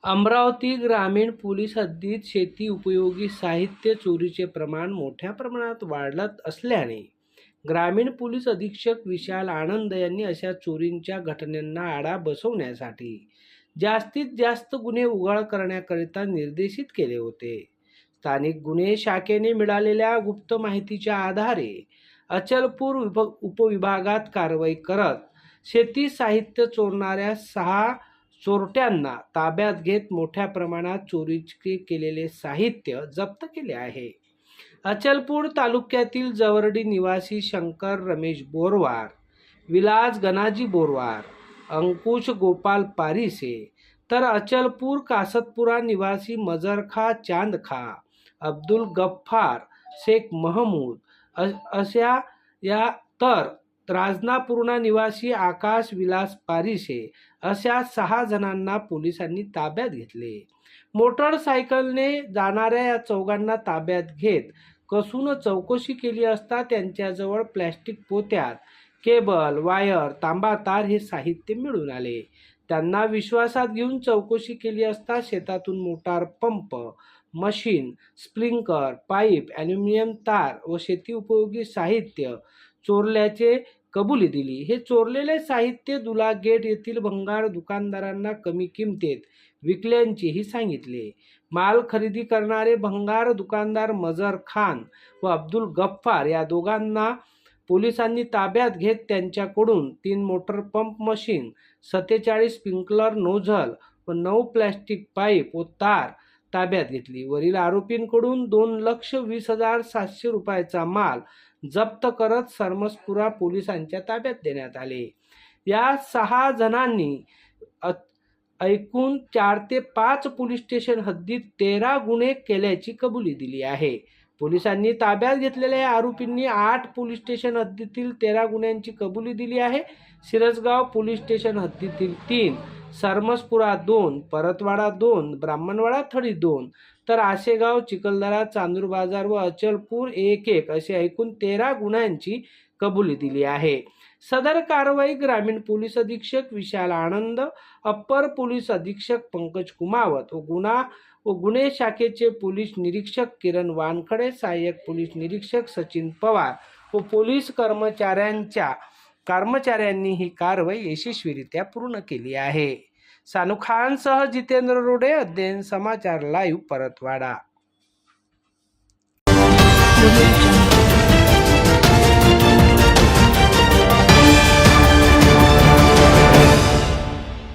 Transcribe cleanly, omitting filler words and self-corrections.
अमरावती ग्रामीण पोलीस हद्दीत शेती उपयोगी साहित्य चोरीचे प्रमाण मोठ्या प्रमाणात वाढत असल्याने ग्रामीण पोलीस अधीक्षक विशाल आनंद यांनी अशा चोरींच्या घटनांना आळा बसवण्यासाठी जास्तीत जास्त गुन्हे उघड करण्याकरिता निर्देशित केले होते. स्थानिक गुन्हे शाखेने मिळालेल्या गुप्त माहितीच्या आधारे अचलपूर उपविभागात कारवाई करत शेती साहित्य चोरणाऱ्या 6 चोरट्यांना ताब्यात घेत मोठ्या प्रमाणात चोरीचे केलेले साहित्य जप्त केले आहे. अचलपूर तालुक्यातील जवरडी निवासी शंकर रमेश बोरवार, विलास गणाजी बोरवार, अंकुश गोपाल पारिसे, तर अचलपूर कासतपुरा निवासी मजरखा चांदखा, अब्दुल गफ्फार शेख महमूद अशा या तर राजनापूर्णा निवासी आकाश विलास पारिसे अशा 6 जणांना पोलिसांनी ताब्यात घेतले. मोटरसायकलने जाणाऱ्या या चौघांना ताब्यात घेत कसून चौकशी केली असता त्यांच्याजवळ प्लॅस्टिक पोत्यात केबल, वायर, तांबा तार हे साहित्य मिळून आले. त्यांना विश्वासात घेऊन चौकशी केली असता शेतातून motor pump, machine, sprinkler, pipe, aluminium तार व शेती उपयोगी साहित्य चोरल्याचे कबुली दिली. हे चोरलेले साहित्य दुला गेट येथील भंगार दुकानदारांना कमी किमतीत विकल्याचेही सांगितले. माल खरेदी करणारे भंगार दुकानदार मजर खान व अब्दुल गफ्फार या दोघांना पोलिसांनी ताब्यात घेत त्यांच्याकडून 3 motor pump machine, 47 sprinkler nozzle व 9 प्लॅस्टिक पाईप व तार ताब्यात घेतली. वरील आरोपींकडून 2,20,700 रुपयाचा माल जप्त करत सरमसपुरा पोलिसांच्या ताब्यात देण्यात आले. या 6 जणांनी एकूण 4 ते 5 पोलीस स्टेशन हद्दीत 13 गुन्हे केल्याची कबुली दिली आहे. पोलिसांनी ताब्यात घेतलेल्या या आरोपींनी 8 पोलीस स्टेशन हद्दीतील 13 गुन्ह्यांची कबुली दिली आहे. सिरसगाव पोलीस स्टेशन हद्दीतील 3, सरमसपुरा 2, परतवाडा 2, ब्राह्मणवाडा थडी 2, तर आशेगाव, चिखलदरा, चांदूर बाजार व अचलपूर 1 असे एकूण 13 गुन्ह्यांची कबुली दिली आहे. सदर कारवाई ग्रामीण पोलीस अधीक्षक विशाल आनंद, अप्पर पोलीस अधीक्षक पंकज कुमावत व गुन्हे शाखेचे पोलीस निरीक्षक किरण वानखडे, सहाय्यक पोलीस निरीक्षक सचिन पवार व पोलीस कर्मचाऱ्यांनी ही कारवाई यशस्वीरित्या पूर्ण केली आहे. सानू खानसह जितेंद्र रोडे, अध्ययन समाचार लाईव्ह, परतवाडा.